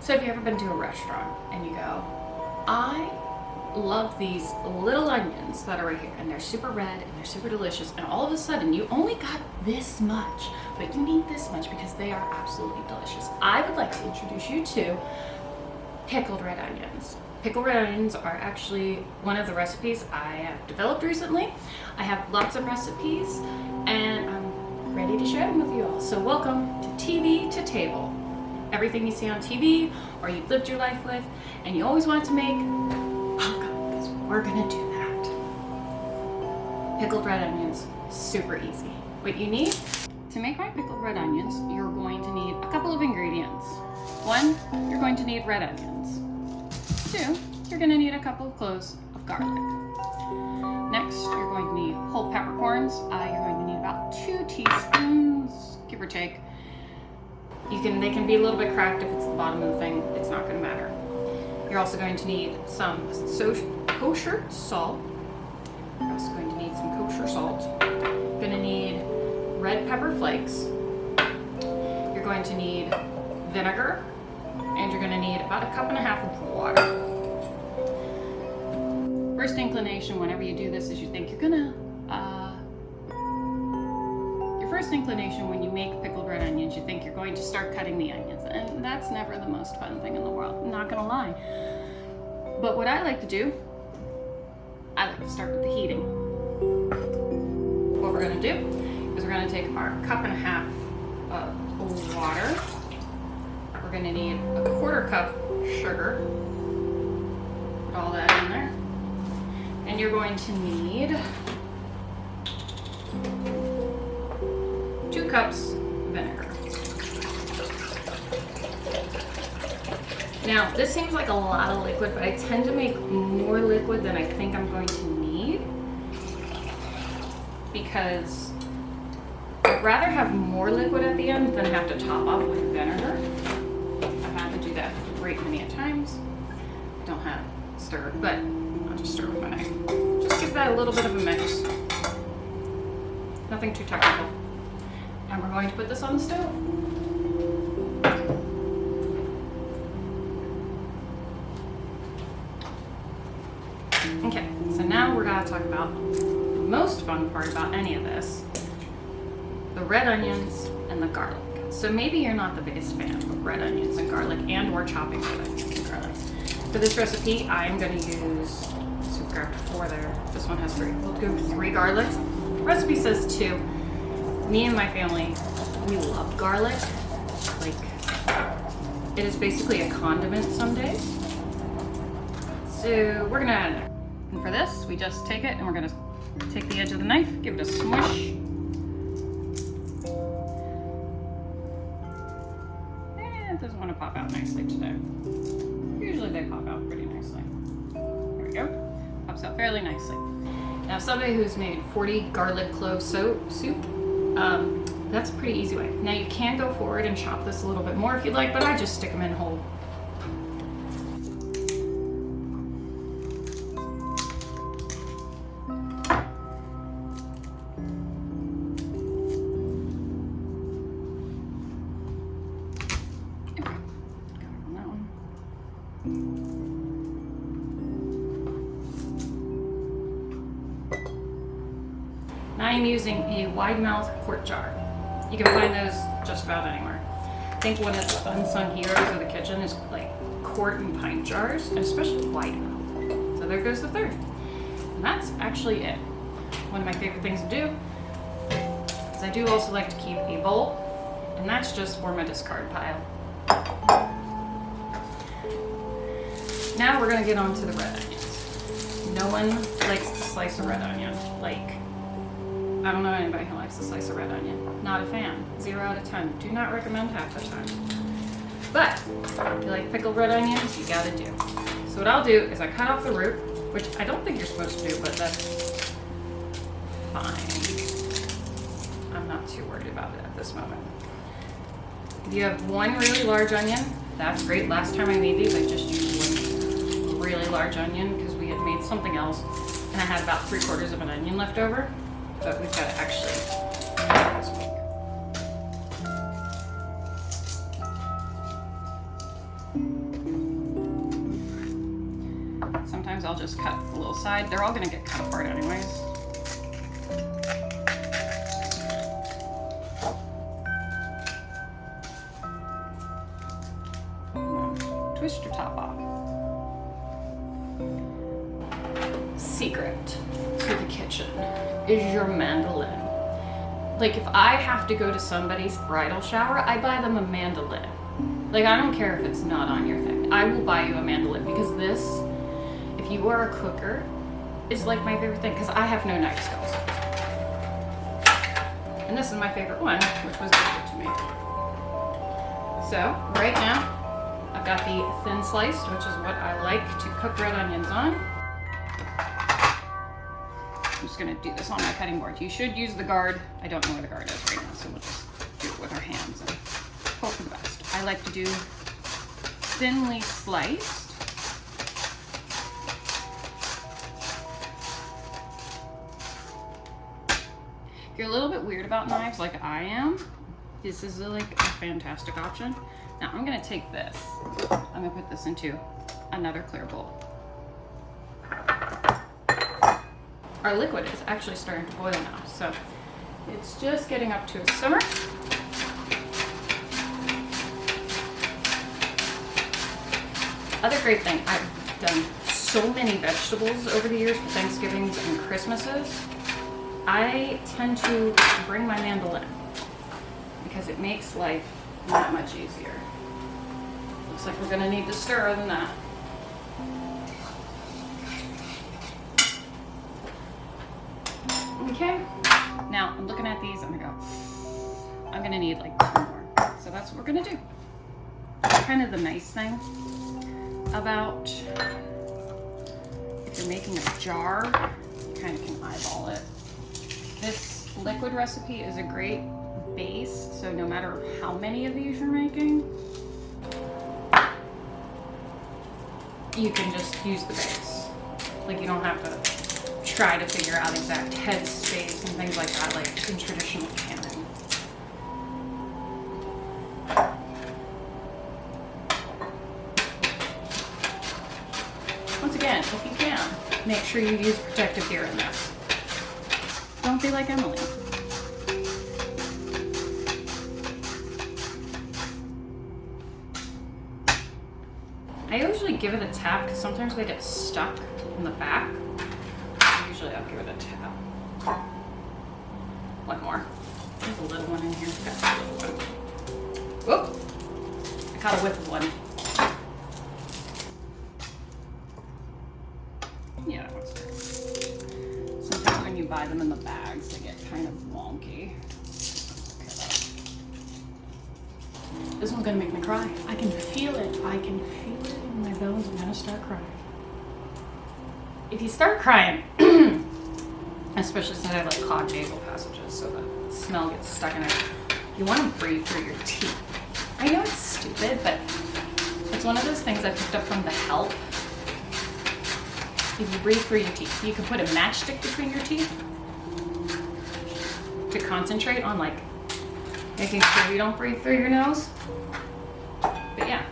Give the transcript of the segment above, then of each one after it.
So have you ever been to a restaurant and you go, I love these little onions that are right here, and they're super red and they're super delicious, and all of a sudden you only got this much, but you need this much because they are absolutely delicious. I would like to introduce you to pickled red onions. Pickled red onions are actually one of the recipes I have developed recently. I have lots of recipes and I'm ready to share them with you all. So welcome to TV to Table. Everything you see on TV or you've lived your life with and you always want to make, welcome, because we're gonna do that. Pickled red onions, super easy. What you need to make my pickled red onions, you're going to need a couple of ingredients. One, you're going to need red onions. Two, you're going to need a couple of cloves of garlic. Next, you're going to need whole peppercorns. You're going to need about 2 teaspoons, give or take. They can be a little bit cracked if it's the bottom of the thing. It's not going to matter. You're also going to need some kosher salt. You're also going to need some kosher salt. You're going to need red pepper flakes. You're going to need vinegar, and you're going to need about 1.5 cups of water. First inclination whenever you do this is you think you're gonna, your first inclination when you make pickled red onions, you think you're going to start cutting the onions, and that's never the most fun thing in the world, I'm not gonna lie. But what I like to do, I like to start with the heating. What we're gonna do is we're gonna take our 1.5 cups of water. We're gonna need a 1/4 cup sugar. Put all that in there. And you're going to need 2 cups vinegar. Now, this seems like a lot of liquid, but I tend to make more liquid than I think I'm going to need because I'd rather have more liquid at the end than have to top off with vinegar. I've had to do that a great many times. I don't have stir, but I'll just stir with my knife. Just give that a little bit of a mix. Nothing too technical. And we're going to put this on the stove. Okay, so now we're gonna talk about the most fun part about any of this, the red onions and the garlic. So maybe you're not the biggest fan of red onions and garlic and or chopping red onions and garlic. For this recipe, I am going to use, so we grabbed 4 there. This one has 3. We'll do 3 garlics. The recipe says 2. Me and my family, we love garlic. Like, it is basically a condiment some days. So we're going to add it. And for this, we just take it and we're going to take the edge of the knife, give it a smush. It doesn't want to pop out nicely today. Usually they pop out pretty nicely. There we go. Pops out fairly nicely. Now, somebody who's made 40 garlic clove soup, that's a pretty easy way. Now, you can go forward and chop this a little bit more if you'd like, but I just stick them in whole. Now I'm using a wide mouth quart jar. You can find those just about anywhere. I think one of the unsung heroes of the kitchen is like quart and pint jars, and especially wide mouth. So there goes the 3rd. And that's actually it. One of my favorite things to do is I do also like to keep a bowl, and that's just for my discard pile. Now we're gonna get on to the red onions. No one likes to slice a red onion. Like, I don't know anybody who likes to slice a red onion. Not a fan. 0 out of 10. Do not recommend half the time. But if you like pickled red onions, you gotta do. So what I'll do is I cut off the root, which I don't think you're supposed to do, but that's fine. I'm not too worried about it at this moment. If you have 1 really large onion, that's great. Last time I made these, I just used 1 really large onion because we had made something else and I had about 3/4 of an onion left over. But we've got to actually make this week. Sometimes I'll just cut the little side. They're all gonna get cut apart anyways. And then twist your top off. Secret to the kitchen is your mandolin. Like if I have to go to somebody's bridal shower, I buy them a mandolin. Like I don't care if it's not on your thing. I will buy you a mandolin because this, if you are a cooker, is like my favorite thing because I have no knife skills. And this is my favorite one, which was gifted to me. So right now, I've got the thin sliced, which is what I like to cook red onions on. I'm just gonna do this on my cutting board. You should use the guard. I don't know where the guard is right now, so we'll just do it with our hands and hope for the best. I like to do thinly sliced. If you're a little bit weird about knives like I am, this is like a fantastic option. Now I'm gonna take this. I'm gonna put this into another clear bowl. Our liquid is actually starting to boil now, so it's just getting up to a simmer. Other great thing, I've done so many vegetables over the years for Thanksgivings and Christmases. I tend to bring my mandolin because it makes life that much easier. Looks like we're gonna need to stir other than that. Okay, now I'm looking at these, I'm gonna need like 2 more. So that's what we're gonna do. Kind of the nice thing about if you're making a jar, you kind of can eyeball it. This liquid recipe is a great base, so no matter how many of these you're making, you can just use the base. Like you don't have to try to figure out exact head space and things like that, like in traditional canning. Once again, if you can, make sure you use protective gear in this. Don't be like Emily. I usually give it a tap because sometimes they get stuck in the back. Usually I'll give it a tap. One more. There's a little one in here. Got a little one. Whoop! I caught a whiff of one. Yeah, that one's good. Sometimes when you buy them in the bags, they get kind of wonky. This one's gonna make me cry. I can feel it. I can feel it in my bones. I'm gonna start crying. If you start crying, especially since I have like clogged nasal passages, so the smell gets stuck in it, you want to breathe through your teeth. I know it's stupid, but it's one of those things I picked up from The Help. If you breathe through your teeth, you can put a matchstick between your teeth to concentrate on like making sure you don't breathe through your nose. But yeah.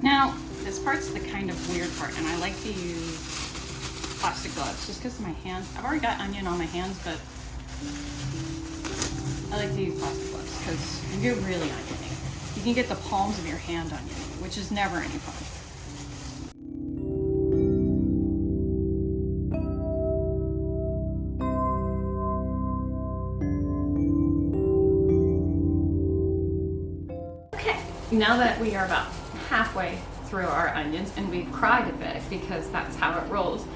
Now, this part's the kind of weird part, and I like to use plastic gloves just because my hands, I've already got onion on my hands, but I like to use plastic gloves because you get really oniony. You can get the palms of your hand oniony, which is never any fun. Okay, now that we are about halfway through our onions and we've cried a bit because that's how it rolls,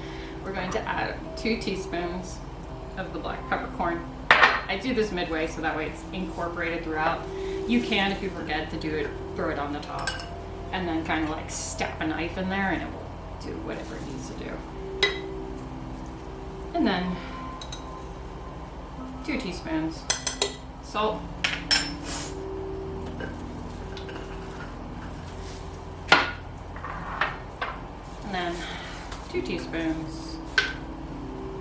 we're going to add 2 teaspoons of the black peppercorn. I do this midway so that way it's incorporated throughout. You can, if you forget to do it, throw it on the top and then kind of like stab a knife in there and it will do whatever it needs to do. And then 2 teaspoons salt. And then 2 teaspoons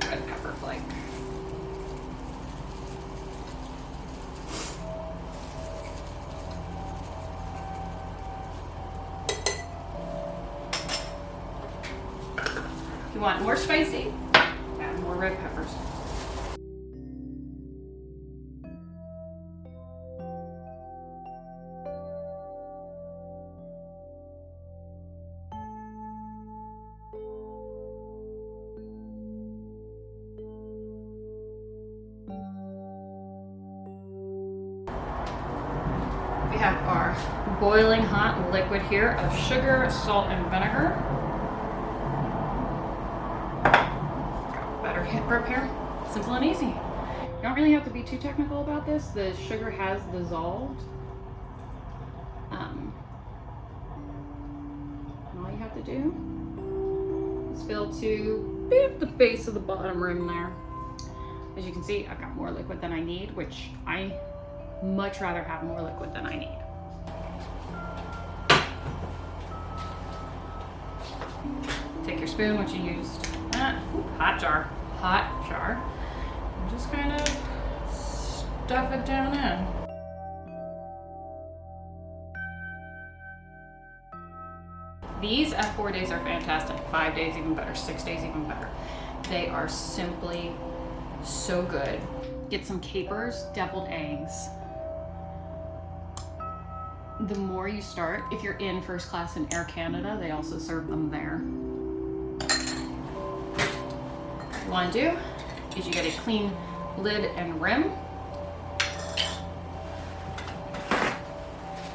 red pepper flake. you want more spicy, add more red peppers. We have our boiling hot liquid here of sugar, salt, and vinegar. Got better hit prepare. Simple and easy. You don't really have to be too technical about this. The sugar has dissolved. And all you have to do is fill to the base of the bottom rim there. As you can see, I've got more liquid than I need, which I much rather have more liquid than I need. Take your spoon, which you used. Hot jar. And just kind of stuff it down in. These at 4 days are fantastic. 5 days even better. 6 days even better. They are simply so good. Get some capers, deviled eggs. The more you start, if you're in first class in Air Canada, they also serve them there. What you want to do is you get a clean lid and rim.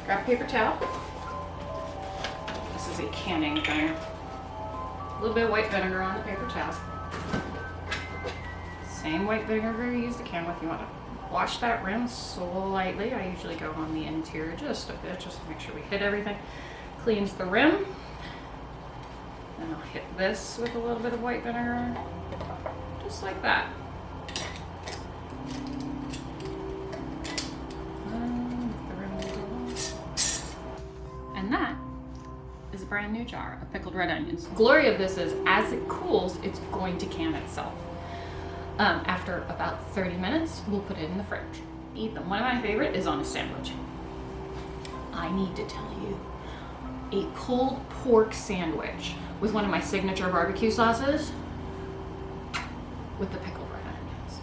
Grab a paper towel. This is a canning thing. A little bit of white vinegar on the paper towel. Same white vinegar you use the can with. You want to wash that rim slightly. I usually go on the interior just a bit, just to make sure we hit everything. Cleans the rim. And I'll hit this with a little bit of white vinegar, just like that. And that is a brand new jar of pickled red onions. The glory of this is, as it cools, it's going to can itself. After about 30 minutes, we'll put it in the fridge. Eat them. One of my favorite is on a sandwich. I need to tell you, a pulled pork sandwich with one of my signature barbecue sauces with the pickled red onions.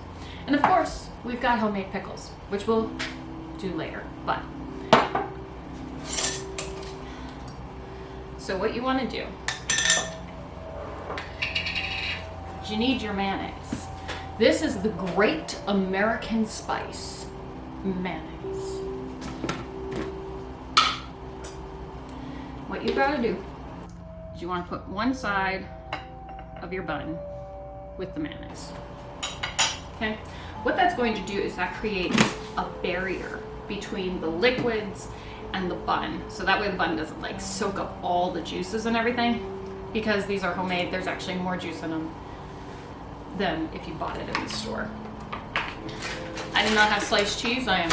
And of course, we've got homemade pickles, which we'll do later, but. So what you want to do, you need your mayonnaise. This is the Great American Spice mayonnaise. What you gotta do is you want to put one side of your bun with the mayonnaise. Okay? What that's going to do is that creates a barrier between the liquids and the bun. So that way the bun doesn't like soak up all the juices and everything. Because these are homemade, there's actually more juice in them than if you bought it in the store. I do not have sliced cheese. I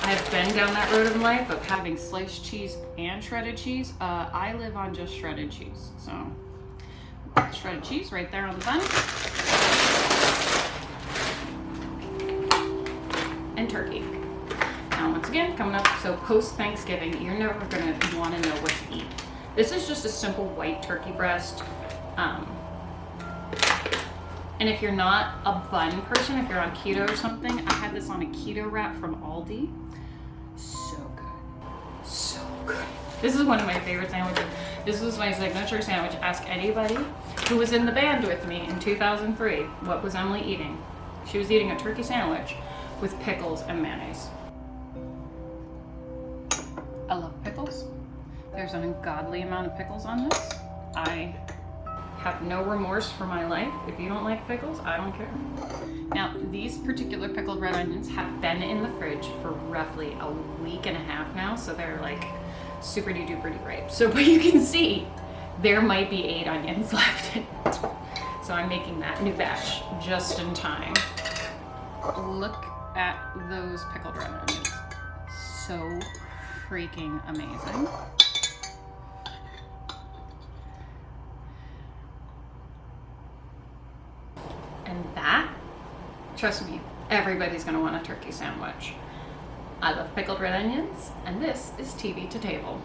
have been down that road in life of having sliced cheese and shredded cheese. I live on just shredded cheese. So shredded cheese right there on the bun. And turkey. Now once again, coming up, so post Thanksgiving, you're never gonna wanna know what to eat. This is just a simple white turkey breast. And if you're not a bun person, if you're on keto or something, I had this on a keto wrap from Aldi. So good. So good. This is one of my favorite sandwiches. This was my signature sandwich. Ask anybody who was in the band with me in 2003, what was Emily eating? She was eating a turkey sandwich with pickles and mayonnaise. I love pickles. There's an ungodly amount of pickles on this. I have no remorse for my life. If you don't like pickles, I don't care. Now, these particular pickled red onions have been in the fridge for roughly a week and a half now, so they're like super duper ripe. So, but you can see there might be 8 onions left in it. So I'm making that new batch just in time. Look at those pickled red onions. So freaking amazing. And that, trust me, everybody's gonna want a turkey sandwich. I love pickled red onions, and this is TV to Table.